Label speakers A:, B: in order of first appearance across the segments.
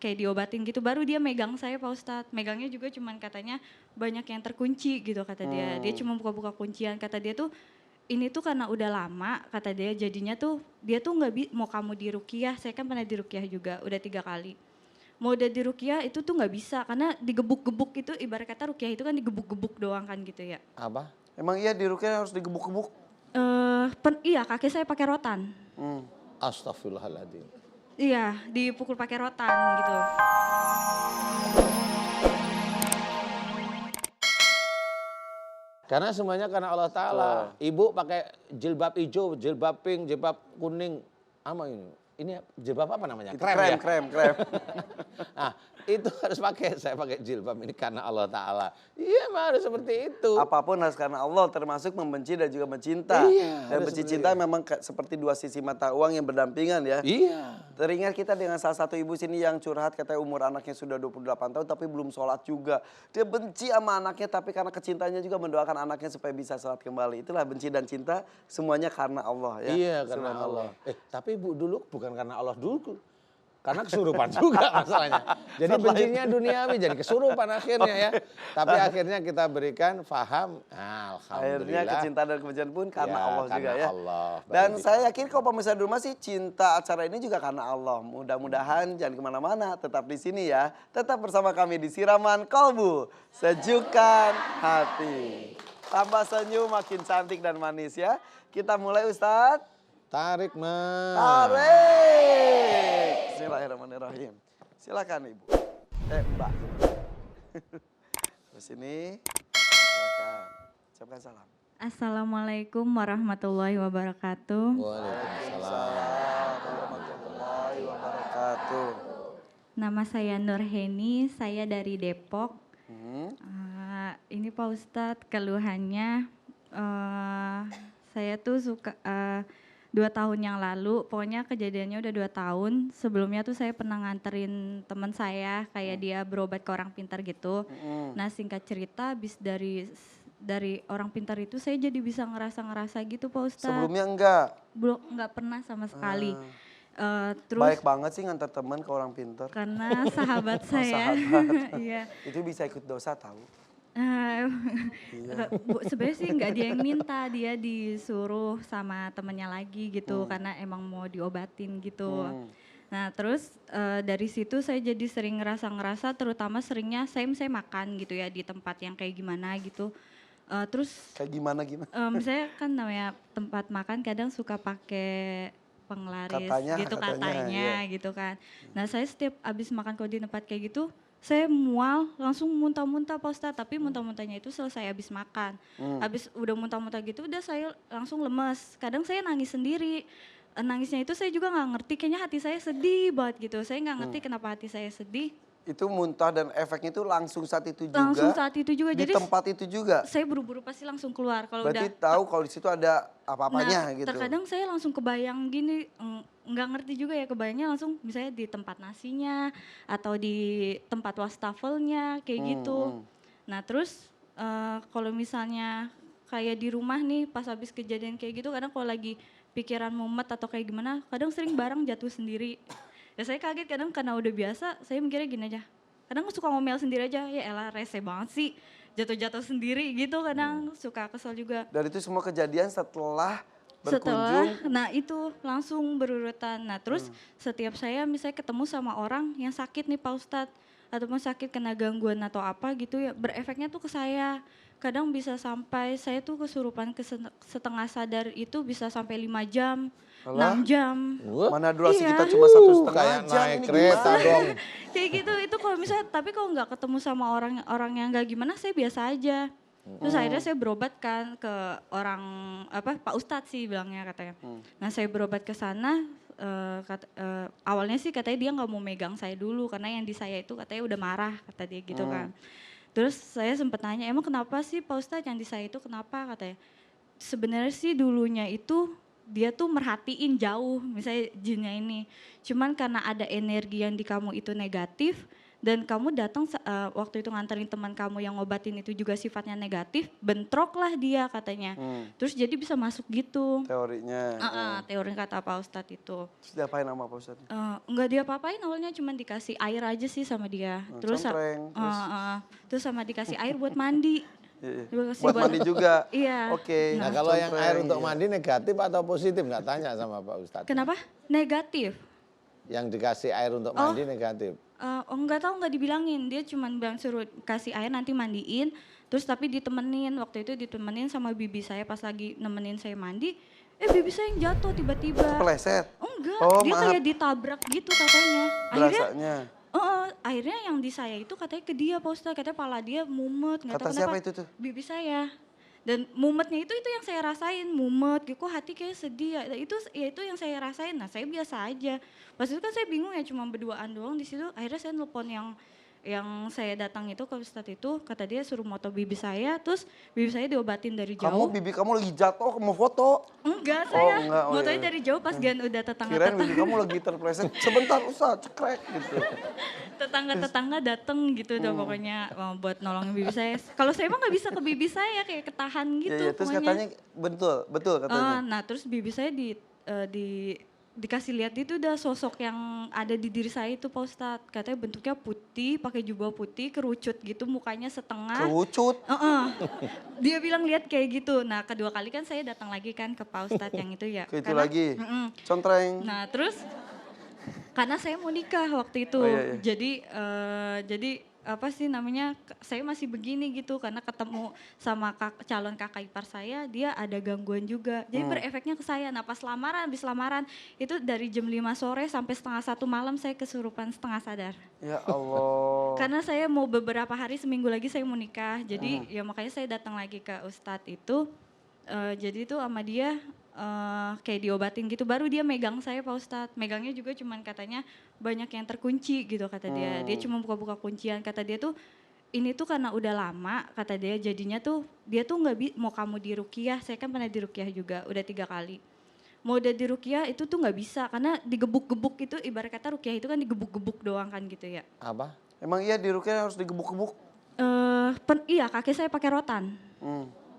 A: kayak diobatin gitu, baru dia megang saya Pak Ustadz. Megangnya juga cuman katanya banyak yang terkunci gitu kata dia. Dia cuma buka-buka kuncian, kata dia tuh ini tuh karena udah lama kata dia jadinya tuh dia tuh mau kamu diruqyah, saya kan pernah diruqyah juga udah 3 kali. Mau udah diruqyah itu tuh nggak bisa karena digebuk-gebuk itu ibarat kata ruqyah itu kan digebuk-gebuk doang kan gitu ya.
B: Apa?
C: Emang iya di ruqyah harus digebuk-gebuk?
A: Iya kaki saya pakai rotan.
B: Astagfirullahaladzim.
A: Iya dipukul pakai rotan gitu.
B: Karena semuanya karena Allah Ta'ala. Ibu pakai jilbab hijau, jilbab pink, jilbab kuning. Apa ini? Ini jilbab apa namanya?
C: Krem ya? Krem.
B: Nah, itu harus pakai. Saya pakai jilbab ini karena Allah Ta'ala. Iya, mah harus seperti itu.
C: Apapun harus karena Allah, termasuk membenci dan juga mencinta.
B: Iya,
C: Dan benci cinta memang seperti dua sisi mata uang yang berdampingan ya.
B: Iya.
C: Teringat kita dengan salah satu ibu sini yang curhat katanya umur anaknya sudah 28 tahun tapi belum sholat juga. Dia benci sama anaknya tapi karena kecintanya juga mendoakan anaknya supaya bisa sholat kembali. Itulah benci dan cinta semuanya karena Allah ya.
B: Iya, karena Allah. Tapi ibu dulu bukan karena Allah dulu. Karena kesurupan juga masalahnya. Jadi bencinya duniawi, jadi kesurupan akhirnya ya. Tapi akhirnya kita berikan faham. Nah,
C: Akhirnya kecintaan dan kebencian pun karena
B: Ya,
C: Allah
B: karena
C: juga ya.
B: Allah.
C: Dan saya yakin kalau pemirsa di rumah sih cinta acara ini juga karena Allah. Mudah-mudahan jangan kemana-mana, tetap di sini ya. Tetap bersama kami di Siraman Kolbu. Sejukkan hati. Tambah senyum makin cantik dan manis ya. Kita mulai Ustadz.
B: Tarik, Mas.
C: Tarik. Bismillahirrahmanirrahim. Silakan Ibu. Mbak. Terus ini. Silakan. Ucapkan salam.
A: Assalamualaikum warahmatullahi wabarakatuh.
B: Waalaikumsalam.
C: Warahmatullahi wabarakatuh.
A: Nama saya Nurheni, saya dari Depok. Ini Pak Ustadz keluhannya saya tuh suka 2 tahun yang lalu, pokoknya kejadiannya udah 2 tahun. Sebelumnya tuh saya pernah nganterin teman saya, kayak dia berobat ke orang pintar gitu. Nah singkat cerita, habis dari orang pintar itu saya jadi bisa ngerasa gitu Pak Ustadz.
C: Sebelumnya enggak?
A: Belum, enggak pernah sama sekali. Terus
C: baik banget sih ngantar teman ke orang pintar.
A: karena sahabat saya, iya.
C: Itu bisa ikut dosa tahu.
A: Sebenarnya sih nggak dia yang minta, dia disuruh sama temennya lagi gitu karena emang mau diobatin gitu. Nah terus dari situ saya jadi sering ngerasa terutama seringnya saya makan gitu ya di tempat yang kayak gimana gitu. Terus
C: Kayak gimana?
A: misalnya kan namanya tempat makan kadang suka pakai penglaris
C: katanya,
A: gitu kan. Nah saya setiap abis makan kalau di tempat kayak gitu saya mual langsung muntah-muntah Pak Ustadz, tapi muntah-muntahnya itu selesai habis makan. Habis udah muntah-muntah gitu udah saya langsung lemes. Kadang saya nangis sendiri. Nangisnya itu saya juga nggak ngerti, kayaknya hati saya sedih banget gitu. Saya nggak ngerti kenapa hati saya sedih.
C: Itu muntah dan efeknya itu langsung saat itu juga.
A: Langsung saat itu juga.
C: Di
A: Jadi
C: tempat itu juga.
A: saya buru-buru pasti langsung keluar kalau
C: Berarti
A: udah.
C: tahu kalau di situ ada apa-apanya gitu.
A: Terkadang saya langsung kebayang gini, nggak ngerti juga ya, kebayangnya langsung misalnya di tempat nasinya atau di tempat wastafelnya kayak gitu. Nah terus kalau misalnya kayak di rumah nih pas habis kejadian kayak gitu, kadang kalau lagi pikiran mumet atau kayak gimana, kadang sering barang jatuh sendiri. Ya saya kaget kadang karena udah biasa, saya mikirnya gini aja. Kadang suka ngomel sendiri aja, ya elah rese banget sih. Jatuh-jatuh sendiri gitu kadang suka kesel juga.
C: Dan itu semua kejadian setelah berkunjung.
A: Nah itu langsung berurutan. Nah terus setiap saya misalnya ketemu sama orang yang sakit nih Pak Ustadz. Ataupun sakit kena gangguan atau apa gitu ya, berefeknya tuh ke saya. Kadang bisa sampai saya tuh kesurupan setengah sadar itu bisa sampai 5 jam.
C: Alah,
A: 6 jam.
C: mana durasi
A: Iya.
C: kita cuma 1,5
B: Kayak
C: jam
B: naik
C: ini
B: kereta
C: gimana?
B: dong.
A: Kayak gitu itu kalau misalnya, tapi kalau nggak ketemu sama orang yang nggak gimana saya biasa aja. Terus akhirnya saya berobat kan ke orang Pak Ustadz sih bilangnya katanya. Nah saya berobat ke sana, awalnya sih katanya dia nggak mau megang saya dulu karena yang di saya itu katanya udah marah kata dia gitu kan. Terus saya sempat nanya emang kenapa sih Pak Ustadz yang di saya itu kenapa katanya. Sebenarnya sih dulunya itu dia tuh merhatiin jauh misalnya jinnya ini. Cuman karena ada energi yang di kamu itu negatif, dan kamu datang waktu itu nganterin teman kamu yang ngobatin itu juga sifatnya negatif, bentroklah dia katanya. Terus jadi bisa masuk gitu.
C: Teorinya.
A: Teori kata Pak Ustadz itu.
C: Terus diapain sama Pak Ustadz?
A: Enggak dia apa-apain, awalnya cuma dikasih air aja sih sama dia. Terus
C: Contreng,
A: terus sama dikasih air buat mandi. Dikasih
C: Buat mandi juga?
A: Iya.
C: Oke.
B: Nah kalau yang
C: Contreng,
B: air untuk
C: iya.
B: mandi negatif atau positif nggak tanya sama Pak Ustadz?
A: Kenapa? Negatif.
B: Yang dikasih air untuk mandi negatif.
A: Enggak tahu, nggak dibilangin, dia cuma bilang suruh kasih air nanti mandiin, terus tapi ditemenin, waktu itu ditemenin sama bibi saya pas lagi nemenin saya mandi, bibi saya yang jatuh tiba-tiba.
C: Kepleset?
A: Enggak,
C: Oh,
A: dia
C: maaf.
A: kayak ditabrak gitu katanya.
C: Berasanya.
A: Akhirnya yang di saya itu katanya ke dia Pak Ustadz, katanya pala dia mumet, nggak
C: Kata
A: tahu
C: siapa
A: kenapa.
C: itu tuh?
A: Bibi saya. Dan mumetnya itu yang saya rasain, mumet, kok hati kayak sedih ya. Itu yang saya rasain. Nah, saya biasa aja. Pas itu kan saya bingung ya, cuma berduaan doang di situ. Akhirnya saya nelpon yang saya datang itu ke Ustadz itu, kata dia suruh moto bibi saya, terus bibi saya diobatin dari jauh.
C: Bibi kamu lagi jatuh mau foto?
A: Enggak, saya
C: enggak,
A: motonya
C: iya.
A: dari jauh pas Gian udah
C: Kirain
A: tetangga-tetangga.
C: bibi kamu lagi terpleset. Sebentar Ustadz, cekrek gitu.
A: Tetangga-tetangga dateng gitu udah pokoknya buat nolongin bibi saya. Kalau saya emang nggak bisa ke bibi saya, kayak ketahan gitu
C: Iya, terus
A: pokoknya.
C: katanya betul katanya.
A: Nah terus bibi saya dikasih lihat itu udah sosok yang ada di diri saya itu Pak Ustadz. Katanya bentuknya putih, pakai jubah putih, kerucut gitu, mukanya setengah.
C: Kerucut.
A: Dia bilang lihat kayak gitu. Nah kedua kali kan saya datang lagi kan ke Pak Ustadz yang itu ya.
C: Ke itu lagi. Contreng.
A: Nah terus karena saya mau nikah waktu itu,
C: iya.
A: jadi apa sih namanya, saya masih begini gitu karena ketemu sama calon kakak ipar saya, dia ada gangguan juga, jadi berefeknya ke saya. Nah pas habis lamaran itu dari jam 5 sore sampai setengah 1 malam saya kesurupan setengah sadar.
C: Ya Allah.
A: Karena saya mau beberapa hari, seminggu lagi saya mau nikah, jadi ya makanya saya datang lagi ke Ustadz itu, jadi itu sama dia kayak diobatin gitu, baru dia megang saya Pak Ustadz. Megangnya juga cuman katanya banyak yang terkunci gitu kata dia. Dia cuma buka-buka kuncian, kata dia tuh ini tuh karena udah lama, kata dia jadinya tuh dia tuh mau kamu diruqyah, saya kan pernah diruqyah juga udah 3 kali. Mau udah diruqyah itu tuh nggak bisa karena digebuk-gebuk itu, ibarat kata ruqyah itu kan digebuk-gebuk doang kan gitu ya.
B: Apa?
C: Emang iya diruqyah harus digebuk-gebuk?
A: Iya kaki saya pakai rotan.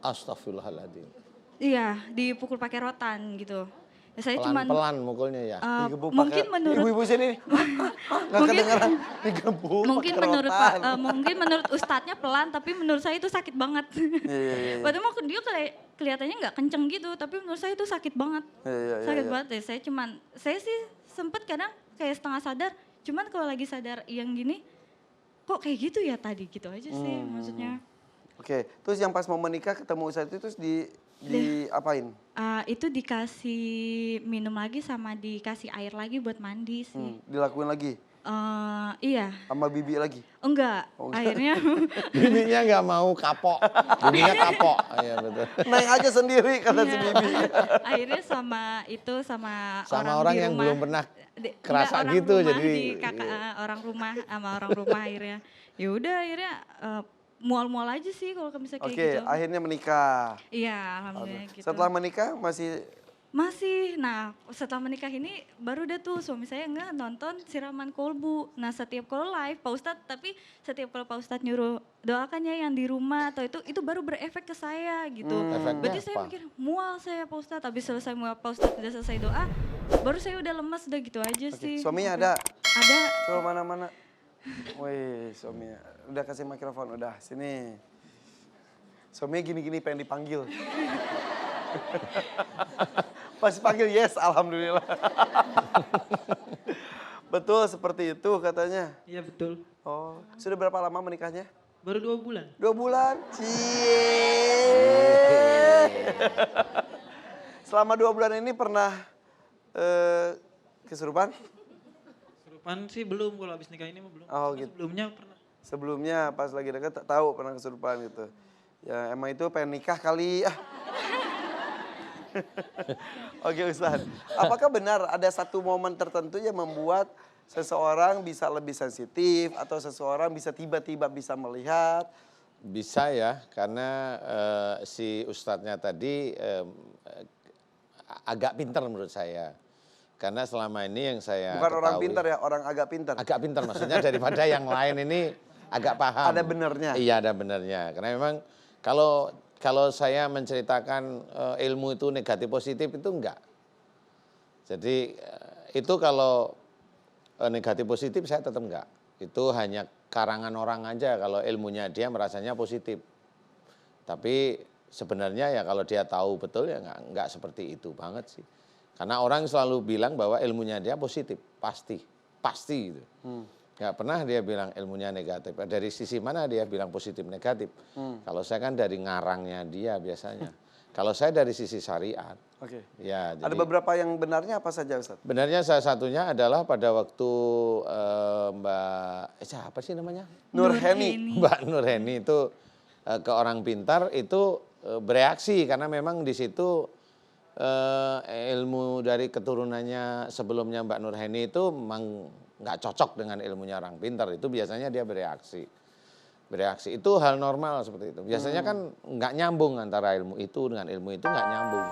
B: Astagfirullahaladzim.
A: Iya, dipukul pakai rotan gitu. Ya, saya cuman
B: Pelan-pelan mukulnya ya.
C: Digebuk
A: mungkin
C: pakai-
A: menurut
C: Ibu-ibu sini. Nggak kedengeran. Digebuk
A: mungkin
C: pakai rotan.
A: mungkin menurut ustadznya pelan, tapi menurut saya itu sakit banget.
C: Iya.
A: Padahal mah dia kelihatannya nggak kenceng gitu, tapi menurut saya itu sakit banget.
C: Iya.
A: Sakit banget ya. Saya sih sempet kadang kayak setengah sadar, cuman kalau lagi sadar yang gini, kok kayak gitu ya tadi gitu aja sih maksudnya.
C: Oke, terus yang pas mau menikah ketemu saat itu terus diapain?
A: Itu dikasih minum lagi sama dikasih air lagi buat mandi sih.
C: Dilakuin lagi?
A: Iya.
C: Sama bibi lagi?
A: Enggak, akhirnya
B: Bibinya nggak mau kapok. Bibinya kapok. Iya betul.
C: Naik aja sendiri kata si
A: Iya.
C: bibi.
A: akhirnya sama
B: Sama
A: orang
B: orang
A: di
B: yang
A: rumah.
B: belum pernah
A: Enggak,
B: kerasa
A: orang
B: gitu,
A: rumah
B: jadi
A: orang rumah sama orang rumah akhirnya. Ya udah akhirnya mual-mual aja sih kalau misalnya kayak
C: Oke,
A: gitu.
C: akhirnya menikah.
A: Iya, alhamdulillah gitu.
C: Setelah menikah masih
A: Nah setelah menikah ini baru deh tuh suami saya nggak nonton siraman kolbu. Nah setiap kalau live Pak Ustadz, tapi setiap kalau Pak Ustadz nyuruh doakan ya yang di rumah atau itu baru berefek ke saya gitu.
B: Efeknya
A: Berarti saya
B: apa?
A: mikir mual saya Pak Ustadz, habis selesai mual Pak Ustadz udah selesai doa, baru saya udah lemas udah gitu aja sih.
C: suaminya ada?
A: Ada.
C: Coba mana-mana. Wih, suaminya. Udah kasih mikrofon, udah sini. Suaminya gini-gini pengen dipanggil. Pas panggil yes, alhamdulillah. Betul seperti itu katanya.
D: Iya betul.
C: Oh, sudah berapa lama menikahnya?
D: Baru 2 bulan.
C: 2 bulan. Cie. Selama 2 bulan ini pernah kesurupan?
D: Kesurupan sih belum, kalau habis nikah ini mah belum.
C: Oh,
D: Cuma
C: gitu.
D: Sebelumnya pernah.
C: Sebelumnya pas lagi dekat tahu pernah kesurupan gitu. Ya emang itu pengen nikah kali. Oke Ustadz, apakah benar ada satu momen tertentu yang membuat seseorang bisa lebih sensitif atau seseorang bisa tiba-tiba bisa melihat?
B: Bisa ya, karena si ustadznya tadi agak pintar menurut saya. Karena selama ini yang saya
C: Bukan orang
B: ketahui,
C: pintar ya, orang agak pintar.
B: agak pintar maksudnya daripada yang lain ini agak paham.
C: Ada benernya.
B: Iya, ada benernya. Karena memang kalau saya menceritakan ilmu itu negatif positif itu enggak. Jadi itu kalau negatif positif saya tetap enggak. Itu hanya karangan orang aja kalau ilmunya dia merasanya positif. Tapi sebenarnya ya kalau dia tahu betul ya enggak seperti itu banget sih. Karena orang selalu bilang bahwa ilmunya dia positif, pasti gitu. Nggak pernah dia bilang ilmunya negatif. Dari sisi mana dia bilang positif negatif? Kalau saya kan dari ngarangnya dia biasanya. Kalau saya dari sisi syariat.
C: Oke.
B: Ya,
C: Ada
B: jadi
C: beberapa yang benarnya apa saja Ustaz?
B: benarnya salah satunya adalah pada waktu Mbak siapa sih namanya?
C: Nurheni.
B: Mbak Nurheni itu ke orang pintar itu bereaksi karena memang di situ ilmu dari keturunannya sebelumnya Mbak Nurheni itu memang nggak cocok dengan ilmunya orang pintar. Itu biasanya dia bereaksi itu hal normal seperti itu. Biasanya kan nggak nyambung antara ilmu itu dengan ilmu itu nggak nyambung.